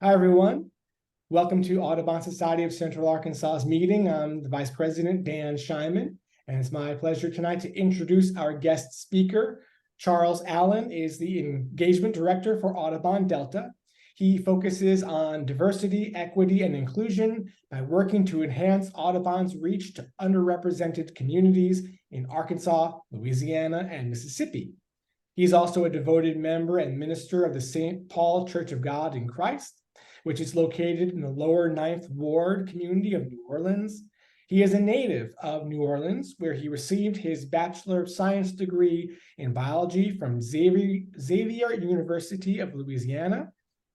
Hi, everyone. Welcome to Audubon Society of Central Arkansas's meeting. I'm the Vice President, Dan Scheinman, and it's my pleasure tonight to introduce our guest speaker. Charles Allen is the Engagement Director for Audubon Delta. He focuses on diversity, equity, and inclusion by working to enhance Audubon's reach to underrepresented communities in Arkansas, Louisiana, and Mississippi. He's also a devoted member and minister of the St. Paul Church of God in Christ, which is located in the lower 9th Ward community of New Orleans. He is a native of New Orleans, where he received his Bachelor of Science degree in biology from Xavier University of Louisiana,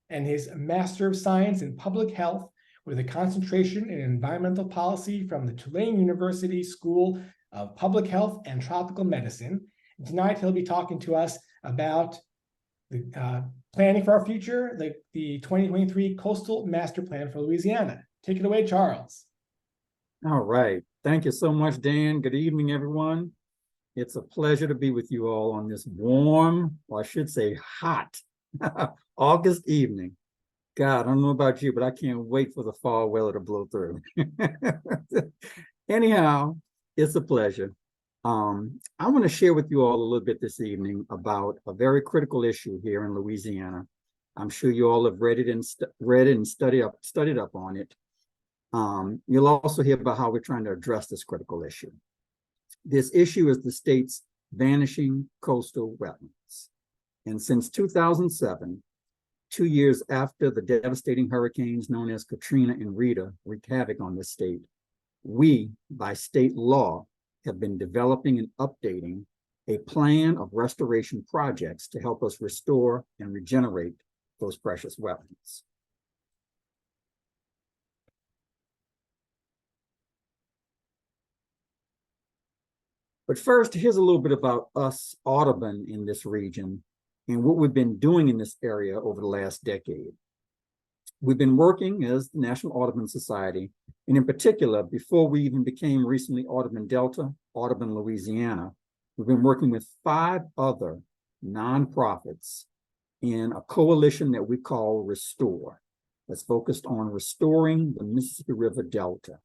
and his Master of Science in Public Health with a concentration in environmental policy from the Tulane University School of Public Health and Tropical Medicine. And tonight, he'll be talking to us about the planning for our future, the 2023 Coastal Master Plan for Louisiana. Take it away, Charles. All right. Thank you so much, Dan. Good evening, everyone. It's a pleasure to be with you all on this warm, or I should say hot, August evening. God, I don't know about you, but I can't wait for the fall weather to blow through. Anyhow, it's a pleasure. I want to share with you all a little bit this evening about a very critical issue here in Louisiana. I'm sure you all have read it and studied up on it. You'll also hear about how we're trying to address this critical issue. This issue is the state's vanishing coastal wetlands. And since 2007, 2 years after the devastating hurricanes known as Katrina and Rita wreaked havoc on this state, we, by state law, have been developing and updating a plan of restoration projects to help us restore and regenerate those precious wetlands. But first, here's a little bit about us, Audubon, in this region and what we've been doing in this area over the last decade. We've been working as the National Audubon Society, and in particular, before we even became recently Audubon Delta, Audubon Louisiana, we've been working with 5 other nonprofits in a coalition that we call Restore, that's focused on restoring the Mississippi River Delta.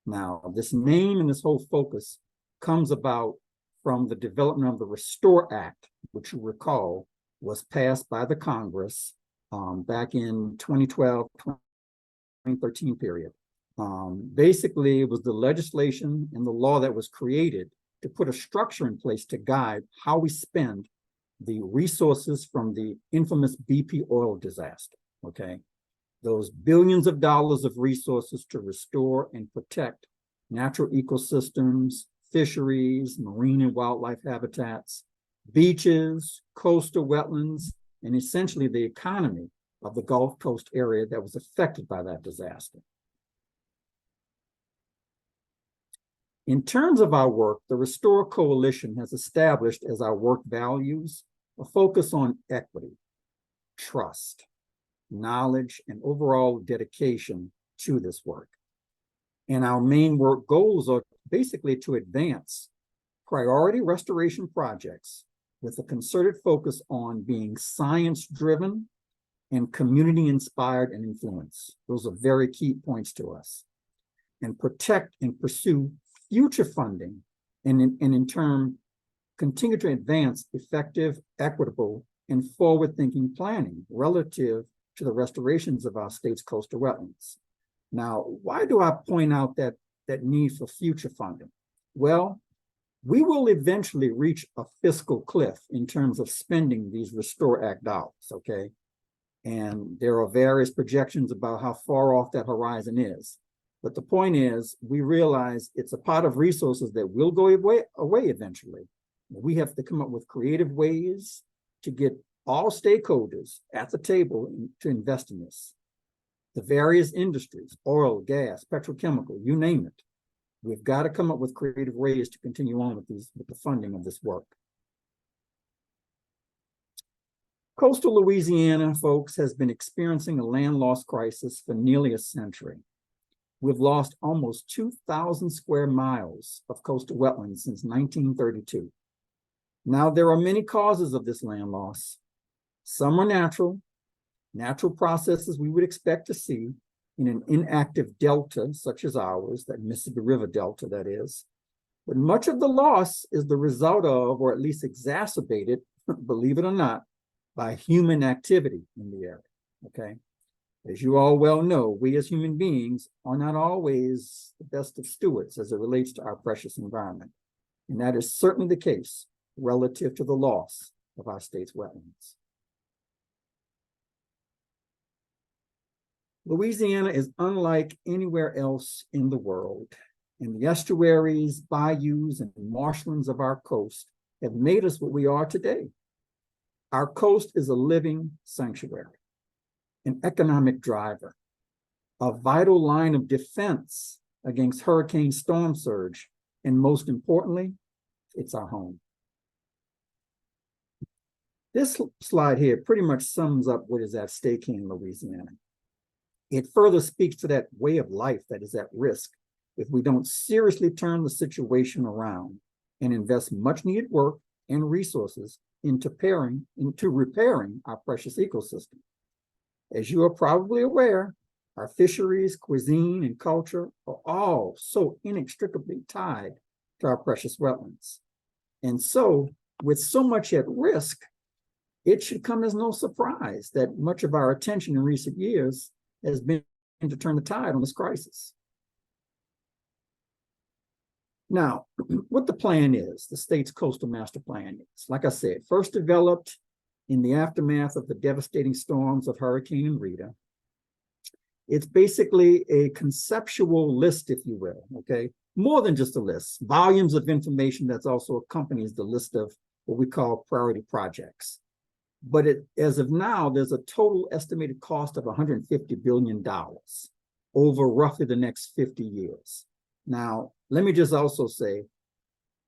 Now, this name and this whole focus comes about from the development of the Restore Act, which you recall was passed by the Congress back in 2012, 2013 period. Basically, it was the legislation and the law that was created to put a structure in place to guide how we spend the resources from the infamous BP oil disaster, okay? Those billions of dollars of resources to restore and protect natural ecosystems, fisheries, marine and wildlife habitats, beaches, coastal wetlands, and essentially the economy of the Gulf Coast area that was affected by that disaster. In terms of our work, the Restore Coalition has established as our work values a focus on equity, trust, knowledge, and overall dedication to this work. And our main work goals are basically to advance priority restoration projects with a concerted focus on being science-driven and community-inspired and influenced. Those are very key points to us. And protect and pursue future funding, and in turn, continue to advance effective, equitable, and forward-thinking planning relative to the restorations of our state's coastal wetlands. Now, why do I point out that need for future funding? Well, we will eventually reach a fiscal cliff in terms of spending these Restore Act dollars, okay? And there are various projections about how far off that horizon is. But the point is, we realize it's a pot of resources that will go away eventually. We have to come up with creative ways to get all stakeholders at the table to invest in this. The various industries, oil, gas, petrochemical, you name it. We've got to come up with creative ways to continue on with the funding of this work. Coastal Louisiana, folks, has been experiencing a land loss crisis for nearly a century. We've lost almost 2,000 square miles of coastal wetlands since 1932. Now, there are many causes of this land loss. Some are natural, natural processes we would expect to see in an inactive delta such as ours, that Mississippi River Delta that is. But much of the loss is the result of, or at least exacerbated, believe it or not, by human activity in the area, okay? As you all well know, we as human beings are not always the best of stewards as it relates to our precious environment. And that is certainly the case relative to the loss of our state's wetlands. Louisiana is unlike anywhere else in the world, and the estuaries, bayous, and marshlands of our coast have made us what we are today. Our coast is a living sanctuary, an economic driver, a vital line of defense against hurricane storm surge, and most importantly, it's our home. This slide here pretty much sums up what is at stake in Louisiana. It further speaks to that way of life that is at risk if we don't seriously turn the situation around and invest much needed work and resources into repairing our precious ecosystem. As you are probably aware, our fisheries, cuisine, and culture are all so inextricably tied to our precious wetlands. And so, with so much at risk, it should come as no surprise that much of our attention in recent years has been to turn the tide on this crisis. Now, what the plan is, the state's coastal master plan is, like I said, first developed in the aftermath of the devastating storms of Hurricane Rita. It's basically a conceptual list, if you will, okay? More than just a list, volumes of information that's also accompanies the list of what we call priority projects. But as of now, there's a total estimated cost of $150 billion over roughly the next 50 years. Now, let me just also say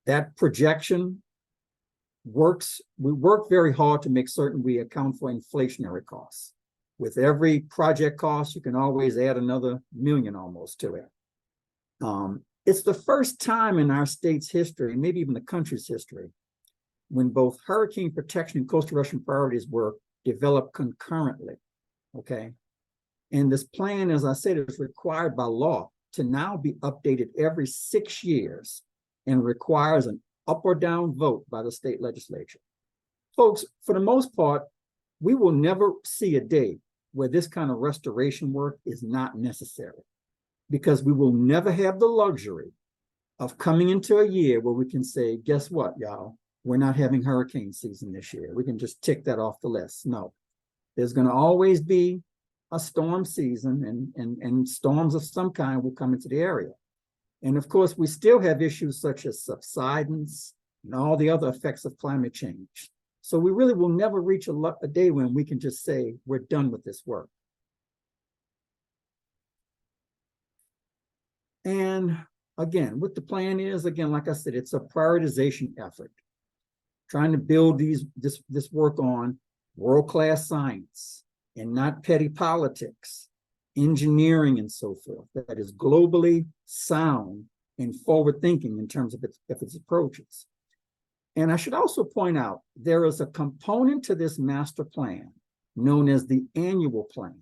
that projection works. We work very hard to make certain we account for inflationary costs. With every project cost, you can always add another million almost to it. It's the first time in our state's history, maybe even the country's history, when both hurricane protection and coastal erosion priorities were developed concurrently, okay? And this plan, as I said, is required by law to now be updated every 6 years and requires an up or down vote by the state legislature. Folks, for the most part, we will never see a day where this kind of restoration work is not necessary, because we will never have the luxury of coming into a year where we can say, guess what, y'all? We're not having hurricane season this year. We can just tick that off the list. No, there's going to always be a storm season, and storms of some kind will come into the area. And of course, we still have issues such as subsidence and all the other effects of climate change. So we really will never reach a day when we can just say we're done with this work. And again, what the plan is, again, like I said, it's a prioritization effort, trying to build this work on world-class science and not petty politics, engineering, and so forth, that is globally sound and forward-thinking in terms of its approaches. And I should also point out, there is a component to this master plan known as the annual plan.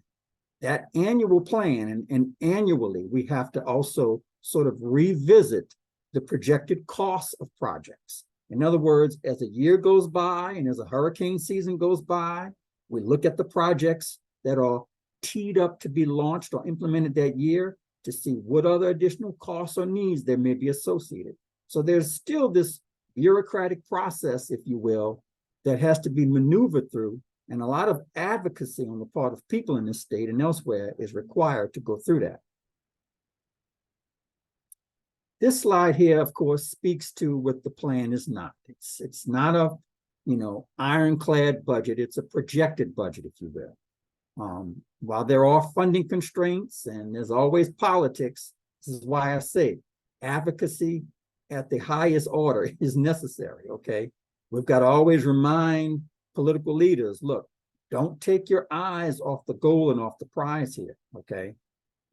That annual plan, and annually, we have to also sort of revisit the projected costs of projects. In other words, as a year goes by and as a hurricane season goes by, we look at the projects that are teed up to be launched or implemented that year to see what other additional costs or needs there may be associated. So there's still this bureaucratic process, if you will, that has to be maneuvered through, and a lot of advocacy on the part of people in this state and elsewhere is required to go through that. This slide here, of course, speaks to what the plan is not. It's not a, ironclad budget. It's a projected budget, if you will. While there are funding constraints and there's always politics, this is why I say advocacy at the highest order is necessary, okay? We've got to always remind political leaders, look, don't take your eyes off the goal and off the prize here, okay?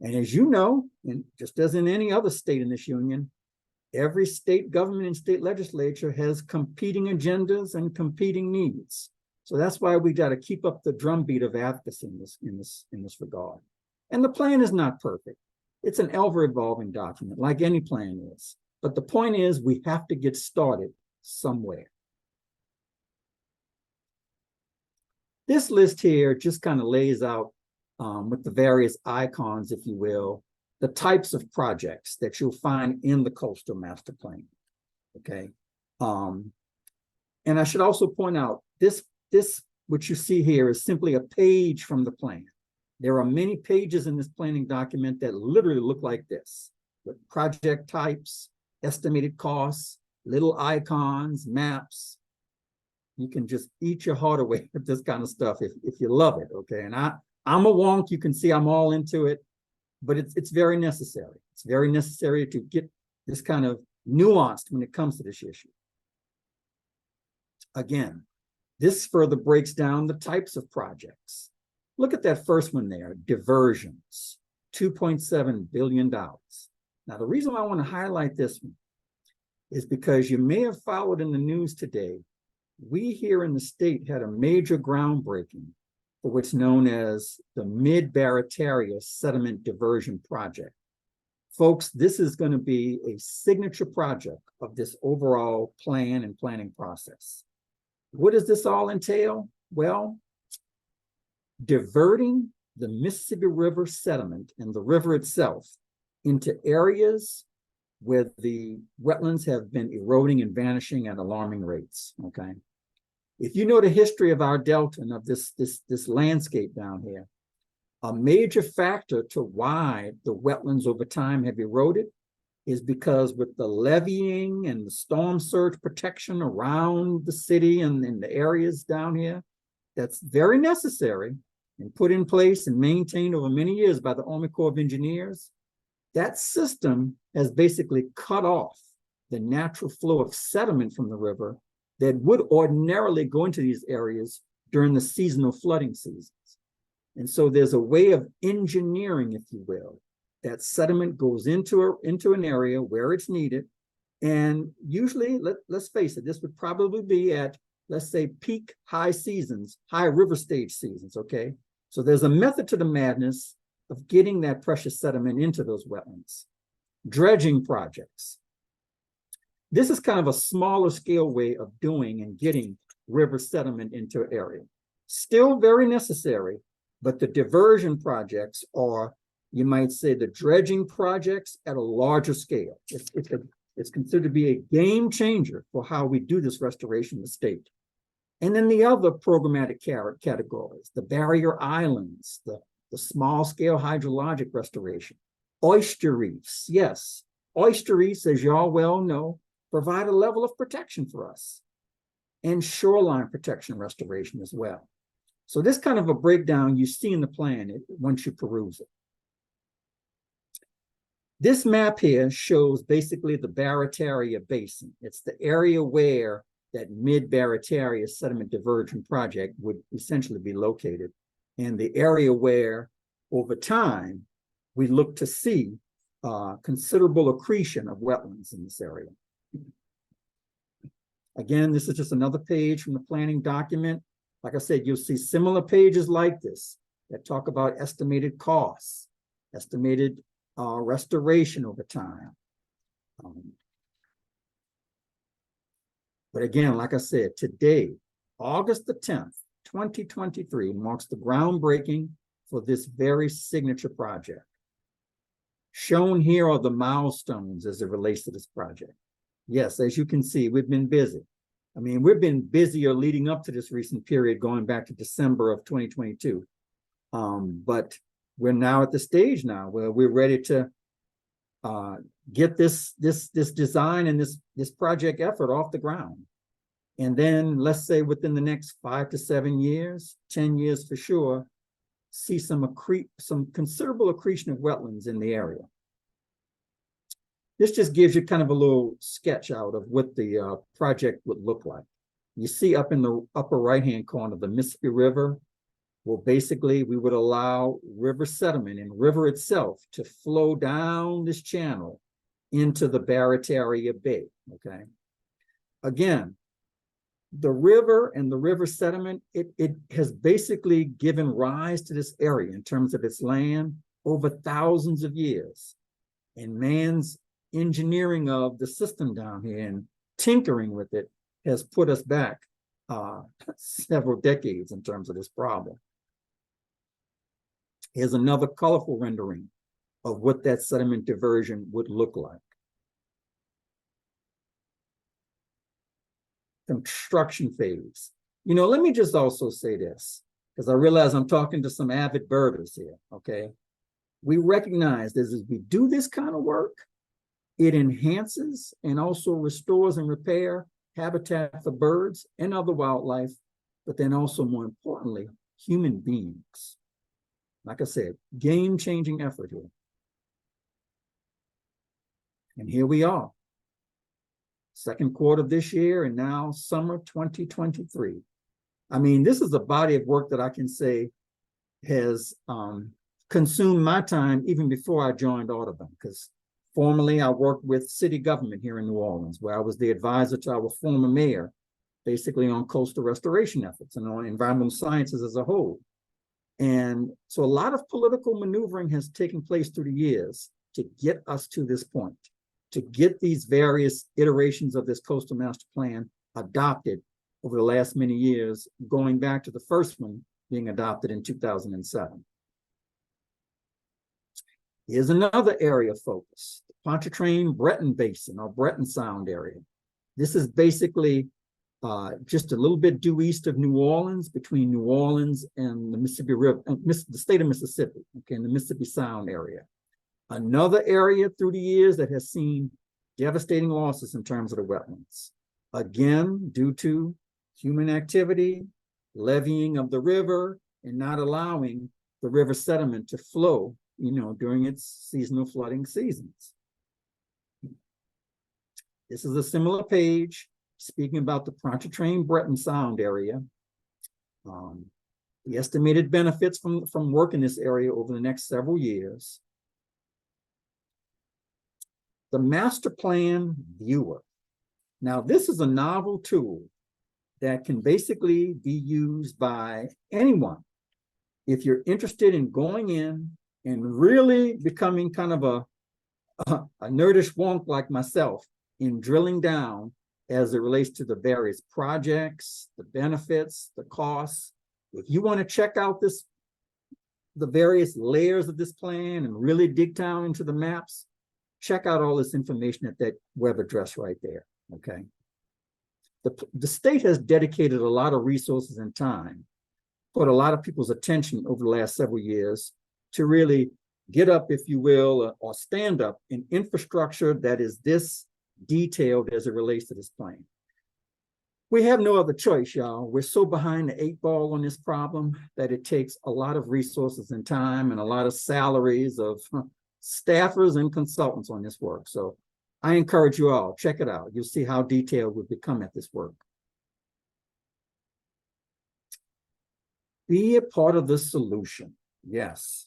And as you know, and just as in any other state in this union, every state government and state legislature has competing agendas and competing needs. So that's why we got to keep up the drumbeat of advocacy in this regard. And the plan is not perfect. It's an ever-evolving document, like any plan is. But the point is, we have to get started somewhere. This list here just kind of lays out with the various icons, if you will, the types of projects that you'll find in the Coastal Master Plan. Okay. And I should also point out, this what you see here is simply a page from the plan. There are many pages in this planning document that literally look like this, with project types, estimated costs, little icons, maps. You can just eat your heart away with this kind of stuff if you love it, okay? And I'm a wonk, you can see I'm all into it, but it's very necessary. It's very necessary to get this kind of nuanced when it comes to this issue. Again, this further breaks down the types of projects. Look at that first one there, diversions, $2.7 billion. Now, the reason why I want to highlight this one is because you may have followed in the news today, we here in the state had a major groundbreaking for what's known as the MID-BARATARIA sediment diversion project. Folks, this is going to be a signature project of this overall plan and planning process. What does this all entail? Well, diverting the Mississippi River sediment and the river itself into areas where the wetlands have been eroding and vanishing at alarming rates, okay? If you know the history of our delta and of this landscape down here, a major factor to why the wetlands over time have eroded is because with the leveeing and the storm surge protection around the city and in the areas down here, that's very necessary and put in place and maintained over many years by the Army Corps of Engineers. That system has basically cut off the natural flow of sediment from the river that would ordinarily go into these areas during the seasonal flooding seasons. And so there's a way of engineering, if you will, that sediment goes into an area where it's needed. And usually, let's face it, this would probably be at, let's say, peak high seasons, high river stage seasons, okay? So there's a method to the madness of getting that precious sediment into those wetlands. Dredging projects. This is kind of a smaller scale way of doing and getting river sediment into an area. Still very necessary, but the diversion projects are, you might say, the dredging projects at a larger scale. It's considered to be a game changer for how we do this restoration in the state. And then the other programmatic categories, the barrier islands, the small scale hydrologic restoration, oyster reefs. Yes, oyster reefs, as you all well know, provide a level of protection for us, and shoreline protection restoration as well. So this kind of a breakdown you see in the plan once you peruse it. This map here shows basically the Barataria Basin. It's the area where that MID-BARATARIA sediment diversion project would essentially be located, and the area where, over time, we look to see considerable accretion of wetlands in this area. Again, this is just another page from the planning document. Like I said, you'll see similar pages like this that talk about estimated costs, estimated restoration over time. But again, like I said, today, August the 10th, 2023, marks the groundbreaking for this very signature project. Shown here are the milestones as it relates to this project. Yes, as you can see, we've been busy. I mean, we've been busier leading up to this recent period, going back to December of 2022. But we're now at the stage now where we're ready to get this design and this project effort off the ground. And then let's say within the next 5 to 7 years, 10 years for sure, see some considerable accretion of wetlands in the area. This just gives you kind of a little sketch out of what the project would look like. You see up in the upper right-hand corner, the Mississippi River. Well, basically, we would allow river sediment and river itself to flow down this channel into the Barataria Bay, okay? Again, The river and the river sediment, it has basically given rise to this area in terms of its land over thousands of years. And man's engineering of the system down here and tinkering with it has put us back several decades in terms of this problem. Here's another colorful rendering of what that sediment diversion would look like. Construction phase. You know, let me just also say this, because I realize I'm talking to some avid birders here, okay? We recognize that as we do this kind of work, it enhances and also restores and repair habitat for birds and other wildlife, but then also, more importantly, human beings. Like I said, game-changing effort here. And here we are. Second quarter of this year, and now summer 2023. I mean, this is a body of work that I can say has consumed my time even before I joined Audubon, because formerly I worked with city government here in New Orleans, where I was the advisor to our former mayor, basically on coastal restoration efforts and on environmental sciences as a whole. And so a lot of political maneuvering has taken place through the years to get us to this point, to get these various iterations of this coastal master plan adopted over the last many years, going back to the first one being adopted in 2007. Here's another area of focus, the Pontchartrain-Breton Basin or Breton Sound area. This is basically just a little bit due east of New Orleans, between New Orleans and the Mississippi River, the state of Mississippi, okay, in the Mississippi Sound area. Another area through the years that has seen devastating losses in terms of the wetlands. Again, due to human activity, levying of the river, and not allowing the river sediment to flow, you know, during its seasonal flooding seasons. This is a similar page speaking about the Pontchartrain-Breton Sound area. The estimated benefits from work in this area over the next several years. The master plan viewer. Now, this is a novel tool that can basically be used by anyone if you're interested in going in and really becoming kind of a nerdish wonk like myself in drilling down as it relates to the various projects, the benefits, the costs. If you want to check out the various layers of this plan and really dig down into the maps, check out all this information at that web address right there, okay? The state has dedicated a lot of resources and time, put a lot of people's attention over the last several years to really get up, if you will, or stand up in infrastructure that is this detailed as it relates to this plan. We have no other choice, y'all. We're so behind the 8 ball on this problem that it takes a lot of resources and time and a lot of salaries of staffers and consultants on this work. So I encourage you all, check it out. You'll see how detailed we've become at this work. Be a part of the solution. Yes.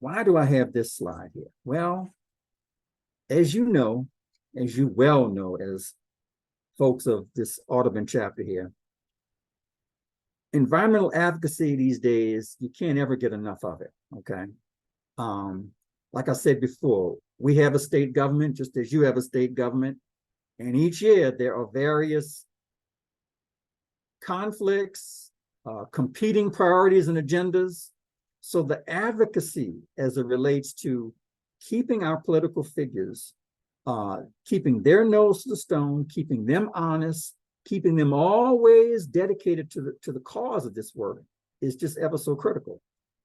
Why do I have this slide here? Well, as you know, as you well know, as folks of this Audubon chapter here, environmental advocacy these days, you can't ever get enough of it, okay? Like I said before, we have a state government, just as you have a state government, and each year there are various conflicts, competing priorities and agendas. So the advocacy as it relates to keeping our political figures, keeping their nose to the stone, keeping them honest, keeping them always dedicated to the cause of this work is just ever so critical.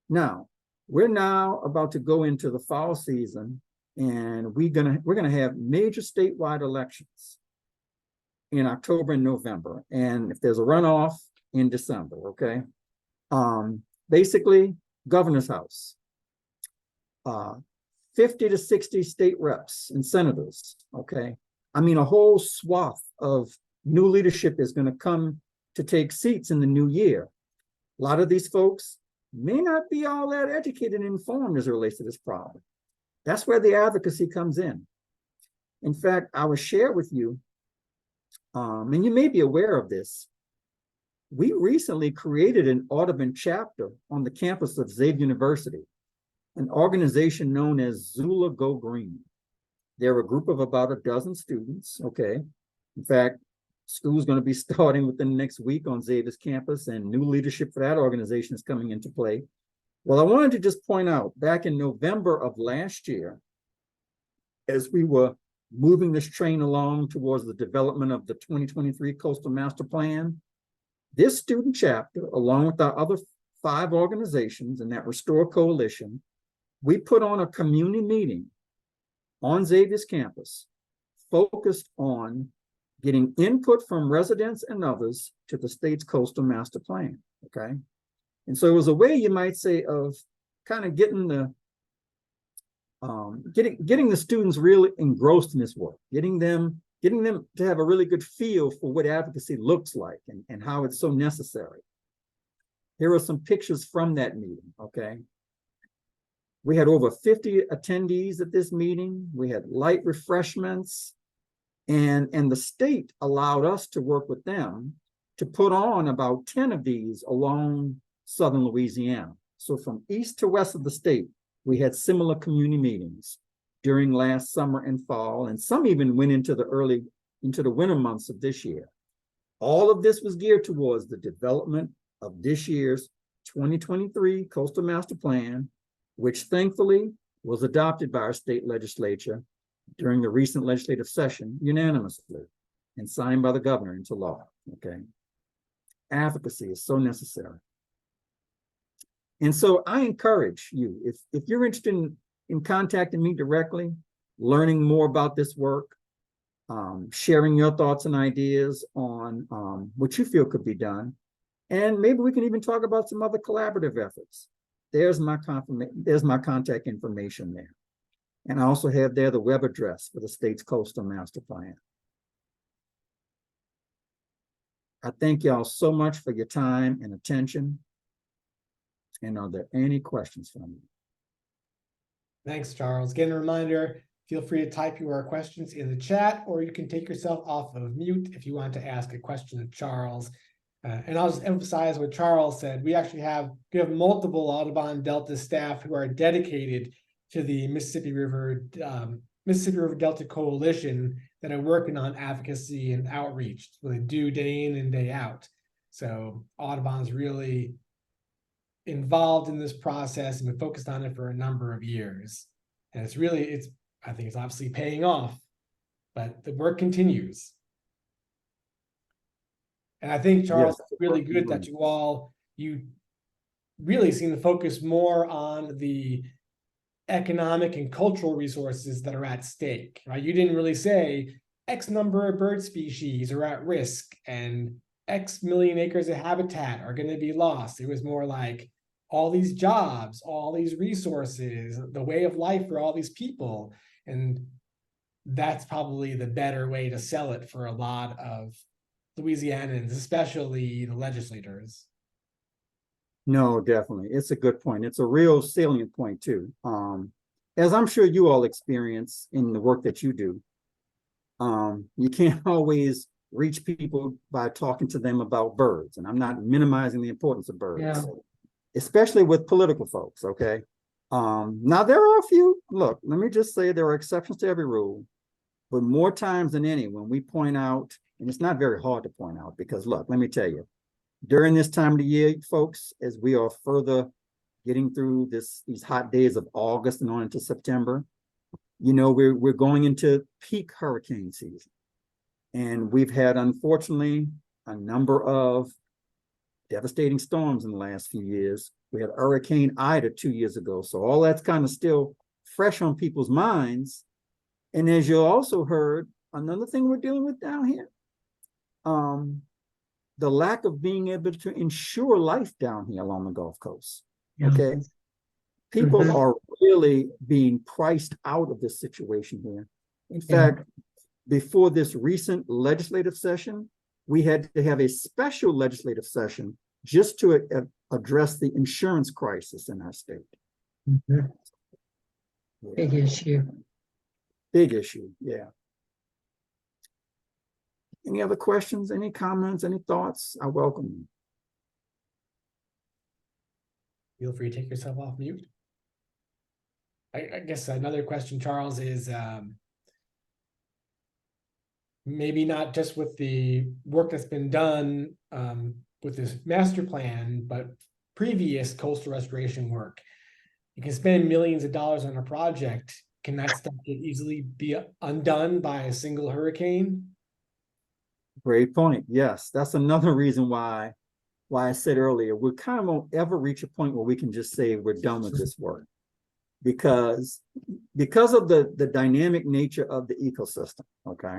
Now, we're now about to go into the fall season, and we're gonna have major statewide elections in October and November, and if there's a runoff in December, okay? Basically, governor's house, 50 to 60 state reps and senators, okay? I mean, a whole swath of new leadership is gonna come to take seats in the new year. A lot of these folks may not be all that educated and informed as it relates to this problem. That's where the advocacy comes in. In fact, I will share with you and you may be aware of this, we recently created an Audubon chapter on the campus of Xavier University, an organization known as Zula Go Green. They're a group of about a dozen students, okay? In fact, school's going to be starting within the next week on Xavier's campus, and new leadership for that organization is coming into play. Well, I wanted to just point out, back in November of last year, as we were moving this train along towards the development of the 2023 Coastal Master Plan, this student chapter, along with our other 5 organizations in that Restore Coalition, we put on a community meeting on Xavier's campus focused on getting input from residents and others to the state's Coastal Master Plan, okay? And so it was a way, you might say, of kind of getting the getting the students really engrossed in this work, getting them to have a really good feel for what advocacy looks like and how it's so necessary. Here are some pictures from that meeting, okay? We had over 50 attendees at this meeting. We had light refreshments, and the state allowed us to work with them to put on about 10 of these along southern Louisiana. So from east to west of the state, we had similar community meetings during last summer and fall, and some even went into the winter months of this year. All of this was geared towards the development of this year's 2023 Coastal Master Plan, which thankfully was adopted by our state legislature during the recent legislative session unanimously and signed by the governor into law, okay? Advocacy is so necessary. And so I encourage you, if you're interested in contacting me directly, learning more about this work, sharing your thoughts and ideas on what you feel could be done, and maybe we can even talk about some other collaborative efforts. There's my contact information there. And I also have there the web address for the state's Coastal Master Plan. I thank y'all so much for your time and attention. And are there any questions from you? Thanks, Charles. Again, a reminder, feel free to type your questions in the chat, or you can take yourself off of mute if you want to ask a question of Charles. And I'll just emphasize what Charles said. We have multiple Audubon Delta staff who are dedicated to the Mississippi River Delta Coalition that are working on advocacy and outreach. They do day in and day out. So Audubon's really involved in this process and been focused on it for a number of years. And I think it's obviously paying off, but the work continues. And I think, Charles, Yes, it's really good that you really seem to focus more on the economic and cultural resources that are at stake, right? You didn't really say X number of bird species are at risk and X million acres of habitat are going to be lost. It was more like all these jobs, all these resources, the way of life for all these people. And that's probably the better way to sell it for a lot of Louisianans, especially the legislators. No, definitely. It's a good point. It's a real salient point too. As I'm sure you all experience in the work that you do, you can't always reach people by talking to them about birds. And I'm not minimizing the importance of birds, especially with political folks, okay? Now there are a few, look, let me just say there are exceptions to every rule, but more times than any, when we point out, and it's not very hard to point out, because look, let me tell you, during this time of the year, folks, as we are further getting through these hot days of August and on into September, you know, we're going into peak hurricane season. And we've had, unfortunately, a number of devastating storms in the last few years. We had Hurricane Ida 2 years ago. So all that's kind of still fresh on people's minds. And as you also heard, another thing we're dealing with down here, the lack of being able to ensure life down here along the Gulf Coast. Okay. People are really being priced out of this situation here. In fact, before this recent legislative session, we had to have a special legislative session just to address the insurance crisis in our state. Big issue. Big issue, yeah. Any other questions, any comments, any thoughts? I welcome them. Feel free to take yourself off mute. I guess another question, Charles, is maybe not just with the work that's been done with this master plan, but previous coastal restoration work. You can spend millions of dollars on a project. Can that stuff get easily be undone by a single hurricane? Great point. Yes, that's another reason why I said earlier, we kind of won't ever reach a point where we can just say we're done with this work. Because of the dynamic nature of the ecosystem, okay?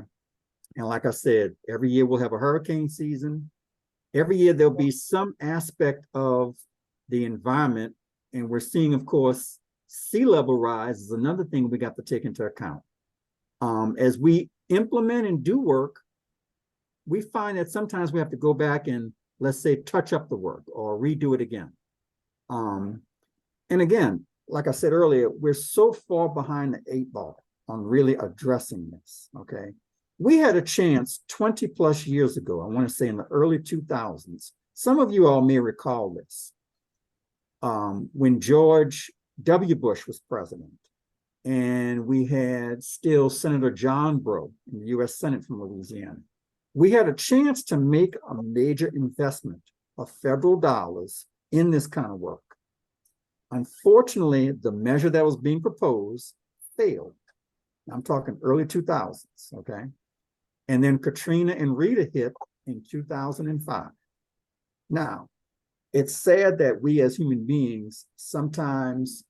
And like I said, every year we'll have a hurricane season. Every year there'll be some aspect of the environment, and we're seeing, of course, sea level rise is another thing we got to take into account. As we implement and do work, we find that sometimes we have to go back and, let's say, touch up the work or redo it again. And again, like I said earlier, we're so far behind the 8 ball on really addressing this, okay? We had a chance 20 plus years ago, I want to say in the early 2000s. Some of you all may recall this. When George W. Bush was president, and we had still Senator John Breaux in the US Senate from Louisiana. We had a chance to make a major investment of federal dollars in this kind of work. Unfortunately, the measure that was being proposed failed. I'm talking early 2000s, okay? And then Katrina and Rita hit in 2005. Now, it's sad that we as human beings sometimes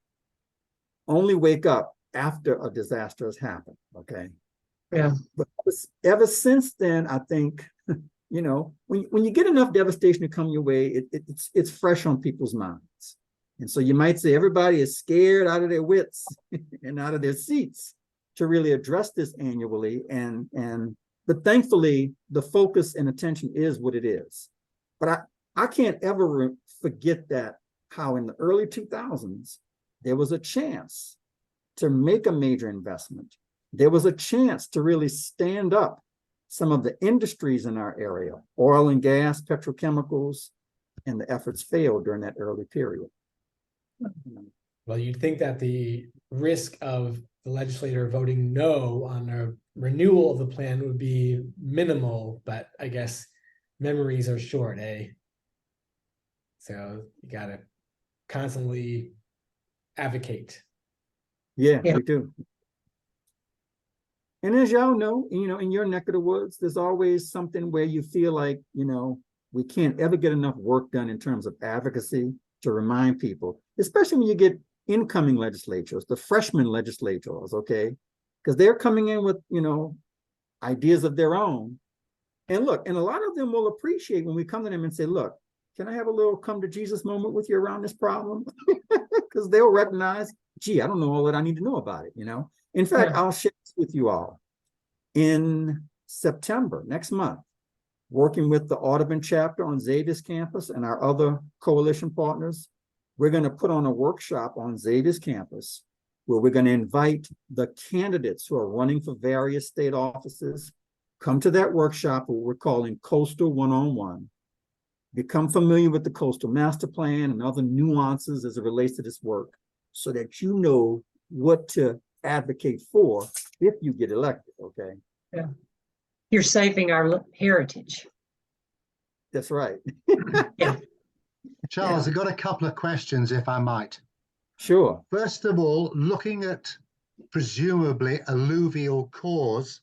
only wake up after a disaster has happened, okay? Yeah. But ever since then, I think, you know, when you get enough devastation to come your way, it's fresh on people's minds. And so you might say everybody is scared out of their wits and out of their seats to really address this annually. But thankfully, the focus and attention is what it is. But I can't ever forget that how in the early 2000s, there was a chance to make a major investment. There was a chance to really stand up some of the industries in our area, oil and gas, petrochemicals, and the efforts failed during that early period. Well, you'd think that the risk of the legislator voting no on a renewal of the plan would be minimal, but I guess memories are short, eh? So you gotta constantly advocate. Yeah, we do. And as y'all know, you know, in your neck of the woods, there's always something where you feel like, you know, we can't ever get enough work done in terms of advocacy to remind people, especially when you get incoming legislatures, the freshman legislators, okay? Because they're coming in with, you know, ideas of their own. And look, and a lot of them will appreciate when we come to them and say, look, can I have a little come to Jesus moment with you around this problem? Because they'll recognize, gee, I don't know all that I need to know about it, you know? In fact, I'll share this with you all. In September, next month, working with the Audubon chapter on Xavier's campus and our other coalition partners, we're going to put on a workshop on Xavier's campus where we're going to invite the candidates who are running for various state offices, come to that workshop, what we're calling Coastal One-on-One, become familiar with the Coastal Master Plan and other nuances as it relates to this work so that you know what to advocate for if you get elected, okay? Yeah. You're saving our heritage. That's right. Yeah. Charles, I've got a couple of questions, if I might. Sure. First of all, looking at presumably alluvial cores,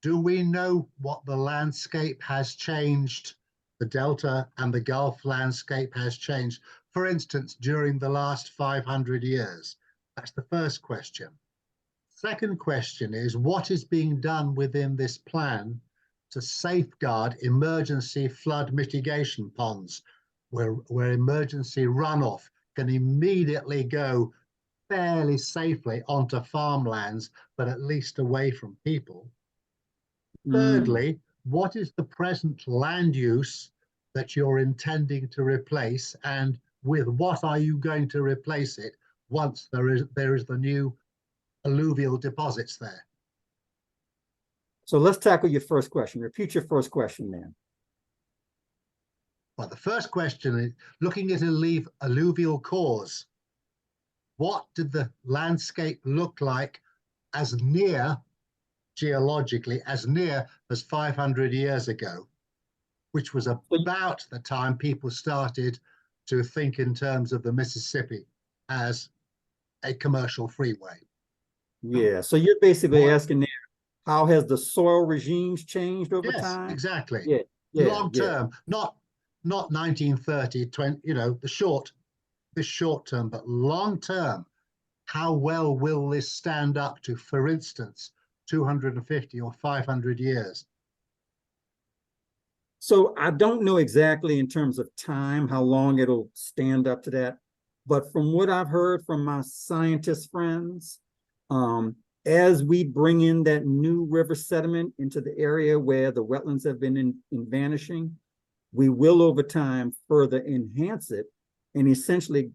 do we know what the landscape has changed, the Delta and the Gulf landscape has changed, for instance, during the last 500 years? That's the first question. Second question is, what is being done within this plan to safeguard emergency flood mitigation ponds, where emergency runoff can immediately go fairly safely onto farmlands, but at least away from people? Thirdly, what is the present land use that you're intending to replace, and with what are you going to replace it once there is the new alluvial deposits there? So let's tackle your first question. Repeat your first question, man. Well, the first question is, looking at alluvial cores, what did the landscape look like as near, geologically, as near as 500 years ago, which was about the time people started to think in terms of the Mississippi as a commercial freeway? Yeah, so you're basically asking there, how has the soil regimes changed over Yes, time? exactly. Yeah, Long term, not 1930, 20, the short term, but long term. How well will this stand up to, for instance, 250 or 500 years? So I don't know exactly in terms of time how long it'll stand up to that, but from what I've heard from my scientist friends, as we bring in that new river sediment into the area where the wetlands have been in vanishing, we will over time further enhance it and essentially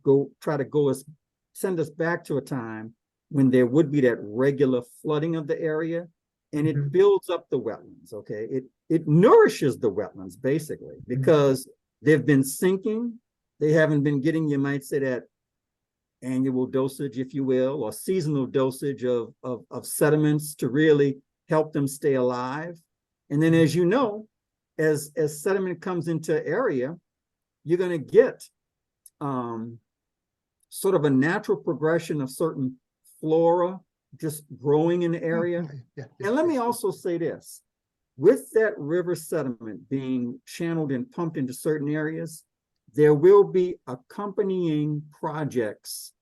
send us back to a time when there would be that regular flooding of the area, and it builds up the wetlands. Okay, it nourishes the wetlands basically because they've been sinking. They haven't been getting, you might say, that annual dosage, if you will, or seasonal dosage of sediments to really help them stay alive. And then, as you know, as sediment comes into area, you're going to get sort of a natural progression of certain flora just growing in the area. And let me also say this, with that river sediment being channeled and pumped into certain areas, there will be accompanying projects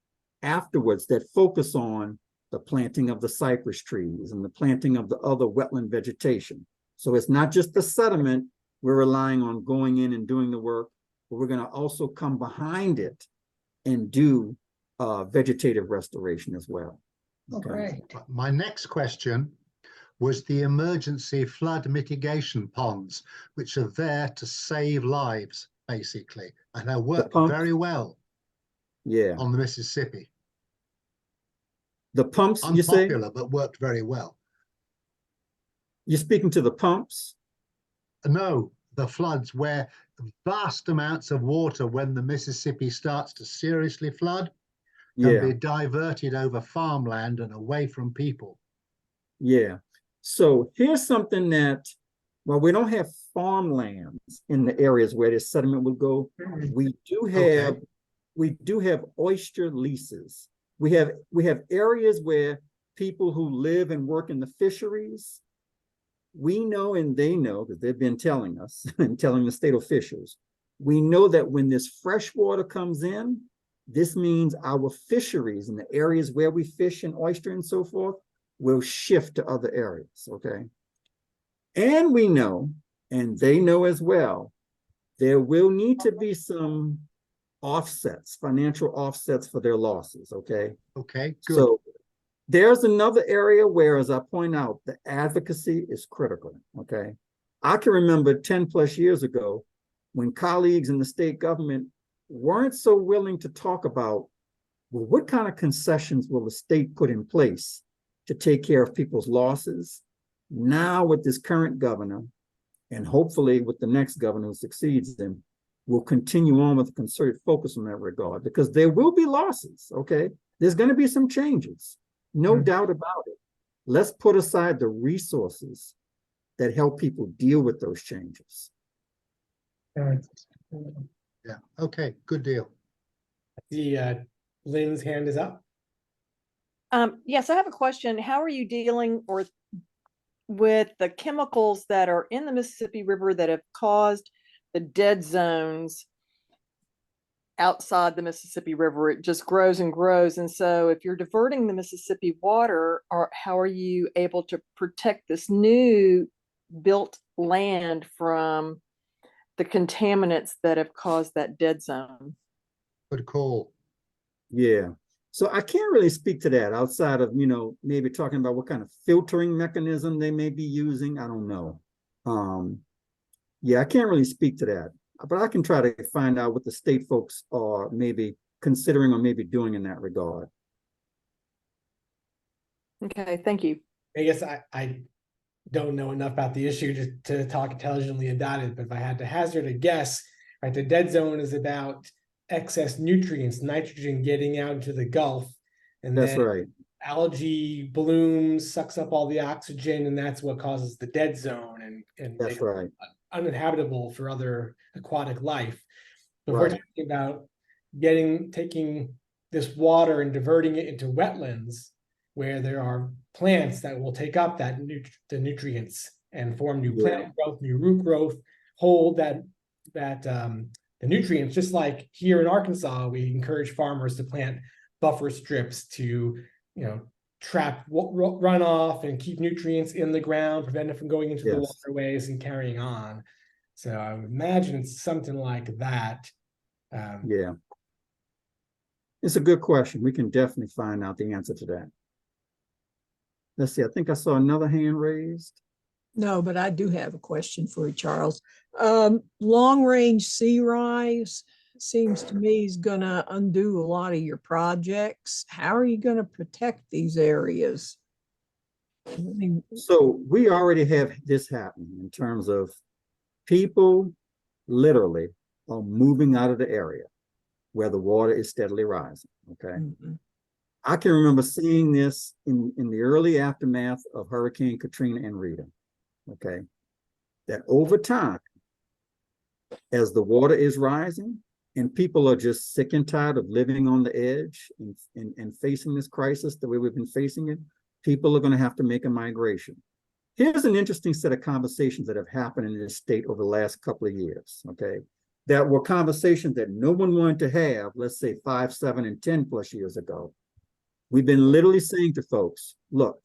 afterwards that focus on the planting of the cypress trees and the planting of the other wetland vegetation. So it's not just the sediment we're relying on going in and doing the work, but we're going to also come behind it and do vegetative restoration as well. Okay. Great. My next question was the emergency flood mitigation ponds, which are there to save lives, basically, and have worked very well on the Mississippi. The pumps, you say? Unpopular, but worked very well. You're speaking to the pumps? No, the floods, where vast amounts of water, when the Mississippi starts to seriously flood, can be diverted over farmland and away from people. Yeah. So here's something that, well, we don't have farmlands in the areas where this sediment would go. We do have oyster leases. We have areas where people who live and work in the fisheries, we know and they know, because they've been telling us and telling the state officials, we know that when this fresh water comes in, this means our fisheries in the areas where we fish and oyster and so forth will shift to other areas, okay? And we know, and they know as well, there will need to be some offsets, financial offsets for their losses, okay? Okay, good. So there's another area where, as I point out, the advocacy is critical, okay? I can remember 10 plus years ago when colleagues in the state government weren't so willing to talk about, well, what kind of concessions will the state put in place to take care of people's losses? Now with this current governor, and hopefully with the next governor who succeeds him, we'll continue on with a concerted focus in that regard, because there will be losses, okay? There's going to be some changes, no doubt about it. Let's put aside the resources that help people deal with those changes. Yeah, okay, good deal. Lynn's hand is up. Yes, I have a question. How are you dealing with the chemicals that are in the Mississippi River that have caused the dead zones outside the Mississippi River? It just grows and grows. And so if you're diverting the Mississippi water, how are you able to protect this new built land from the contaminants that have caused that dead zone? Good call. Yeah. So I can't really speak to that outside of, maybe talking about what kind of filtering mechanism they may be using. I don't know. Yeah, I can't really speak to that, but I can try to find out what the state folks are maybe considering or maybe doing in that regard. Okay, thank you. I guess I don't know enough about the issue to talk intelligently about it, but if I had to hazard a guess, right, the dead zone is about excess nutrients, nitrogen getting out into the Gulf, and That's then right. algae blooms, sucks up all the oxygen, and that's what causes the dead zone and That's right. uninhabitable for other aquatic life. But if we're Right. talking about taking this water and diverting it into wetlands where there are plants that will take up the nutrients and form new plant growth, new root growth, hold the nutrients. Just like here in Arkansas, we encourage farmers to plant buffer strips to, trap runoff and keep nutrients in the ground, prevent it from going into the Yes. waterways and carrying on. So I would imagine it's something like that. Yeah. It's a good question. We can definitely find out the answer to that. Let's see. I think I saw another hand raised. No, but I do have a question for you, Charles. Long-range sea rise seems to me is going to undo a lot of your projects. How are you going to protect these areas? I mean, So we already have this happening in terms of people literally are moving out of the area where the water is steadily rising. Okay. I can remember seeing this in the early aftermath of Hurricane Katrina and Rita. Okay. That over time, as the water is rising and people are just sick and tired of living on the edge and facing this crisis the way we've been facing it, people are going to have to make a migration. Here's an interesting set of conversations that have happened in this state over the last couple of years, okay? That were conversations that no one wanted to have, let's say 5, 7, and 10 plus years ago. We've been literally saying to folks, look,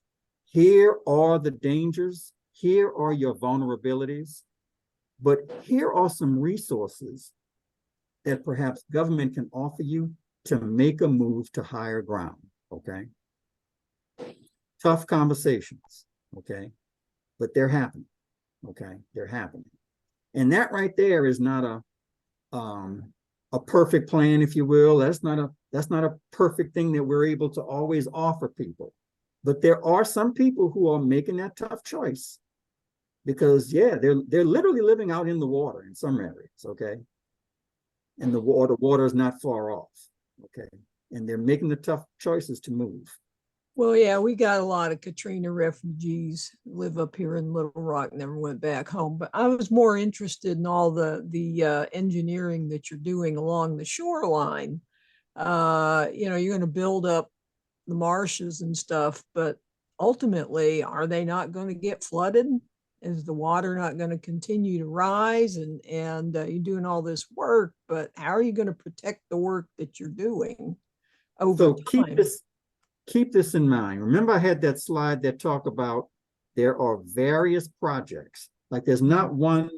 here are the dangers, here are your vulnerabilities, but here are some resources that perhaps government can offer you to make a move to higher ground, okay? Tough conversations, okay? But they're happening, okay? They're happening. And that right there is not a perfect plan, if you will. That's not a perfect thing that we're able to always offer people. But there are some people who are making that tough choice because, yeah, they're literally living out in the water in some areas, okay? And the water is not far off, okay? And they're making the tough choices to move. well, yeah, we got a lot of Katrina refugees live up here in Little Rock, never went back home. But I was more interested in all the engineering that you're doing along the shoreline. You're going to build up the marshes and stuff, but ultimately, are they not going to get flooded? Is the water not going to continue to rise? And you're doing all this work, but how are you going to protect the work that you're doing over time? Keep this in mind. Remember, I had that slide that talked about there are various projects. Like there's not one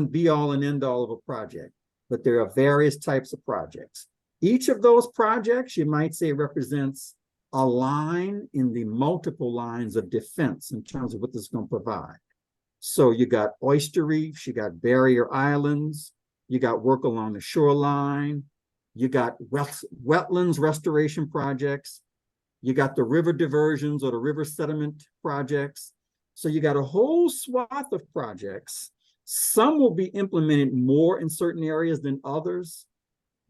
be all and end all of a project, but there are various types of projects. Each of those projects, you might say, represents a line in the multiple lines of defense in terms of what this is going to provide. So you got oyster reefs, you got barrier islands, you got work along the shoreline, you got wetlands restoration projects, you got the river diversions or the river sediment projects. So you got a whole swath of projects. Some will be implemented more in certain areas than others.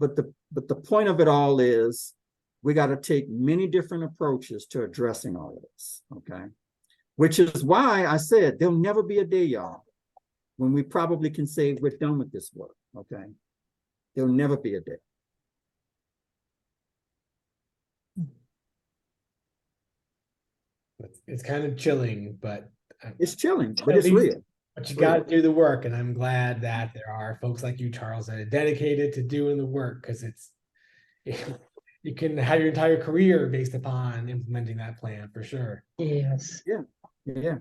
But the point of it all is we got to take many different approaches to addressing all of this, okay? Which is why I said there'll never be a day, y'all, when we probably can say we're done with this work, okay? There'll never be a day. It's kind of chilling, but it's chilling, but it's real. But you got to do the work, and I'm glad that there are folks like you, Charles, that are dedicated to doing the work, because you can have your entire career based upon implementing that plan for sure. Yes, Yeah.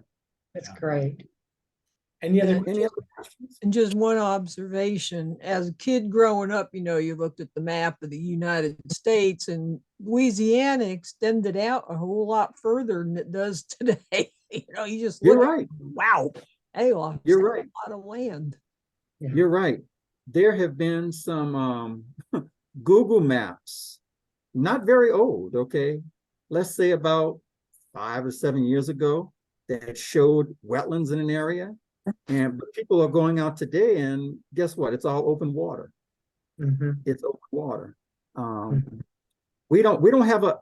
that's great. Any other questions? And just one observation, as a kid growing up, you looked at the map of the United States, and Louisiana extended out a whole lot further than it does today. You just look You're right. Wow, they lost You're right. a lot of land. You're right. There have been some Google Maps, not very old, okay? Let's say about 5 or 7 years ago, that showed wetlands in an area. And but people are going out today and guess what? It's all open water. It's open water. We don't have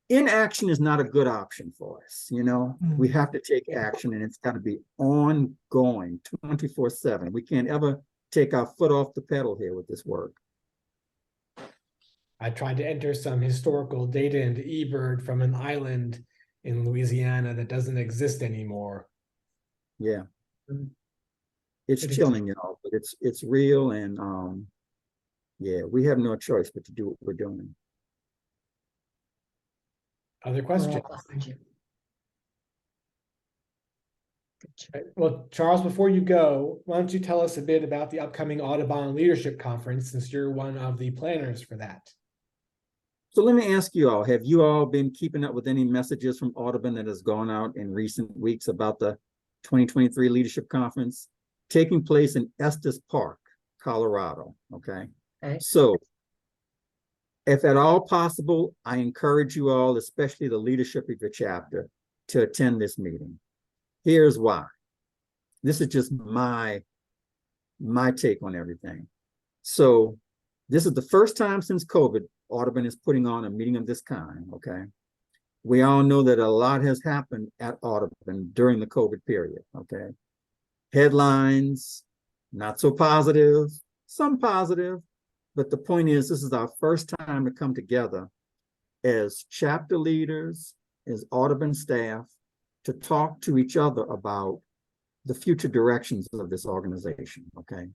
inaction is not a good option for us. You know, we have to take action, and it's got to be ongoing 24/7. We can't ever take our foot off the pedal here with this work. I tried to enter some historical data into eBird from an island in Louisiana that doesn't exist anymore. Yeah. It's chilling, you know, but it's real, and yeah, we have no choice but to do what we're doing. Other questions? Well, Charles, before you go, why don't you tell us a bit about the upcoming Audubon Leadership Conference, since you're one of the planners for that? So let me ask you all, have you all been keeping up with any messages from Audubon that has gone out in recent weeks about the 2023 Leadership Conference taking place in Estes Park, Colorado? Okay. So if at all possible, I encourage you all, especially the leadership of your chapter, to attend this meeting. Here's why. This is just my take on everything. So this is the first time since COVID, Audubon is putting on a meeting of this kind, okay? We all know that a lot has happened at Audubon during the COVID period, okay? Headlines, not so positive, some positive, but the point is, this is our first time to come together as chapter leaders, as Audubon staff, to talk to each other about the future directions of this organization, okay?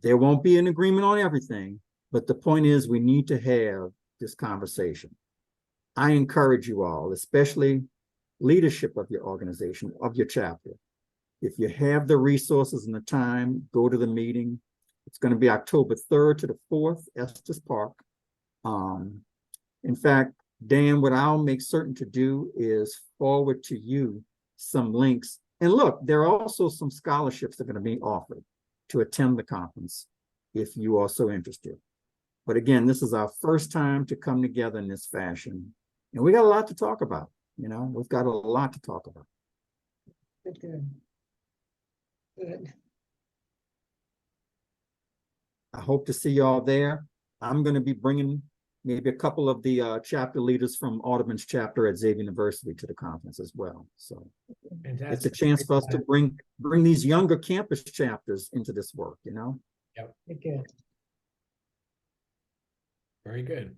There won't be an agreement on everything, but the point is we need to have this conversation. I encourage you all, especially leadership of your organization, of your chapter. If you have the resources and the time, go to the meeting. It's going to be October 3rd to the 4th, Estes Park. In fact, Dan, what I'll make certain to do is forward to you some links. And look, there are also some scholarships that are going to be offered to attend the conference if you are so interested. But again, this is our first time to come together in this fashion. And we got a lot to talk about. You know, we've got a lot to talk about. Good. I hope to see you all there. I'm going to be bringing maybe a couple of the chapter leaders from Audubon's chapter at Xavier University to the conference as well. So Fantastic. it's a chance for us to bring these younger campus chapters into this work, you know? Yep. Good. Very good.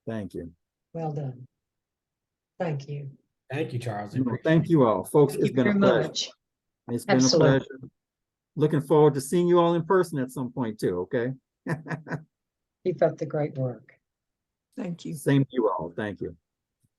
Thank you. Well done. Thank you. Thank you, Charles. No, thank you all. Folks, it's been a pleasure. It's been a pleasure. Looking forward to seeing you all in person at some point too, okay? Keep up the great work. Thank you. Same to you all. Thank you.